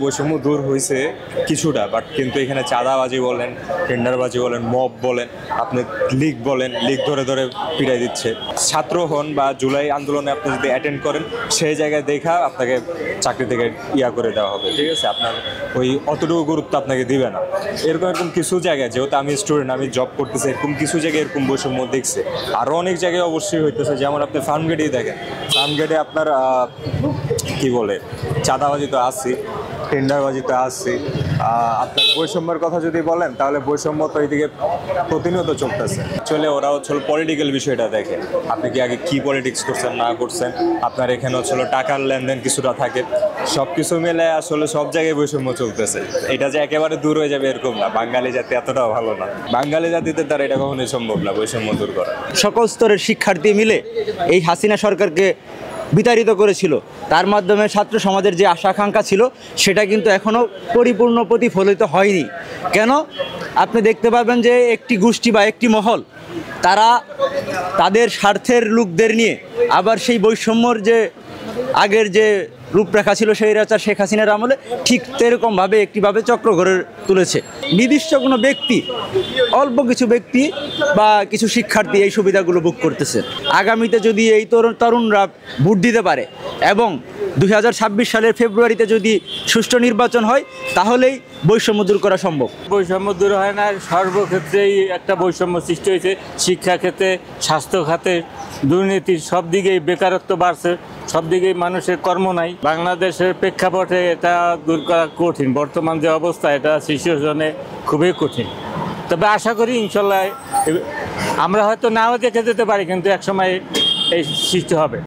বৈষম্য দূর হয়েছে কিছুটা, বাট কিন্তু এখানে চাঁদাবাজি বলেন, টেন্ডারবাজি বলেন, মব বলেন, আপনি লিগ বলেন, লিগ ধরে ধরে পিটাই দিচ্ছে। ছাত্র হন বা জুলাই আন্দোলনে আপনি যদি অ্যাটেন্ড করেন, সেই জায়গায় দেখা আপনাকে চাকরি থেকে করে দেওয়া হবে, ঠিক আছে? আপনার ওই অতটুকু গুরুত্ব আপনাকে দিবে না। এরকম কিছু জায়গায়, যেহেতু আমি স্টুডেন্ট, আমি জব করতেছি, এরকম কিছু জায়গায় এরকম বৈষম্য দেখছে। আরও অনেক জায়গায় অবশ্যই হইতেছে, যেমন আপনি ফার্মগেটেই দেখেন, ফার্মগেটে আপনার কি বলে চাঁদাবাজি তো আছে, টেন্ডারবাজি তো আছে। আপনার বৈষম্যের কথা যদি বলেন, তাহলে বৈষম্য তো এইদিকে প্রতিনিয়ত চলতেছে। চলে ওরা হচ্ছে পলিটিক্যাল বিষয়টা দেখে, আপনি কি আগে কি পলিটিক্স করছেন না করছেন, আপনার এখানে হচ্ছে টাকার লেনদেন কিছুটা থাকে, সব কিছু মিলে আসলে সব জায়গায় বৈষম্য চলতেছে। এটা যে একেবারে দূর হয়ে যাবে এরকম না, বাঙালি জাতি এতটাও ভালো না, বাঙালি জাতিদের দ্বারা এটা কখনোই সম্ভব না বৈষম্য দূর করা। সকল স্তরের শিক্ষার্থী মিলে এই হাসিনা সরকারকে বিতাড়িত করেছিল, তার মাধ্যমে ছাত্র সমাজের যে আশা আকাঙ্ক্ষা ছিল সেটা কিন্তু এখনও পরিপূর্ণ প্রতিফলিত হয়নি। কেন? আপনি দেখতে পাবেন যে একটি গোষ্ঠী বা একটি মহল, তারা তাদের স্বার্থের লোকদের নিয়ে আবার সেই বৈষম্যর যে আগের যে রূপরেখা ছিল সেই রাজা শেখ হাসিনার আমলে ঠিক সেরকমভাবে একটিভাবে চক্র গড়ে তুলেছে। নির্দিষ্ট কোনো ব্যক্তি, অল্প কিছু ব্যক্তি বা কিছু শিক্ষার্থী এই সুবিধাগুলো ভোগ করতেছে। আগামীতে যদি এই তরুণরা ভোট দিতে পারে এবং 2026 সালের ফেব্রুয়ারিতে যদি সুষ্ঠু নির্বাচন হয়, তাহলেই বৈষম্য দূর করা সম্ভব। বৈষম্য দূর হয় না, সর্বক্ষেত্রেই একটা বৈষম্য সৃষ্টি হয়েছে। শিক্ষা ক্ষেত্রে, স্বাস্থ্য খাতে দুর্নীতির, সব দিকেই বেকারত্ব বাড়ছে, সব দিকেই মানুষের কর্ম নাই। বাংলাদেশের প্রেক্ষাপটে এটা দূর করা কঠিন। বর্তমান যে অবস্থা, এটা সিচুয়েশনে খুবই কঠিন। তবে আশা করি ইনশাল্লাহ আমরা হয়তো নাও দেখে যেতে পারি, কিন্তু একসময় এই সৃষ্টি হবে।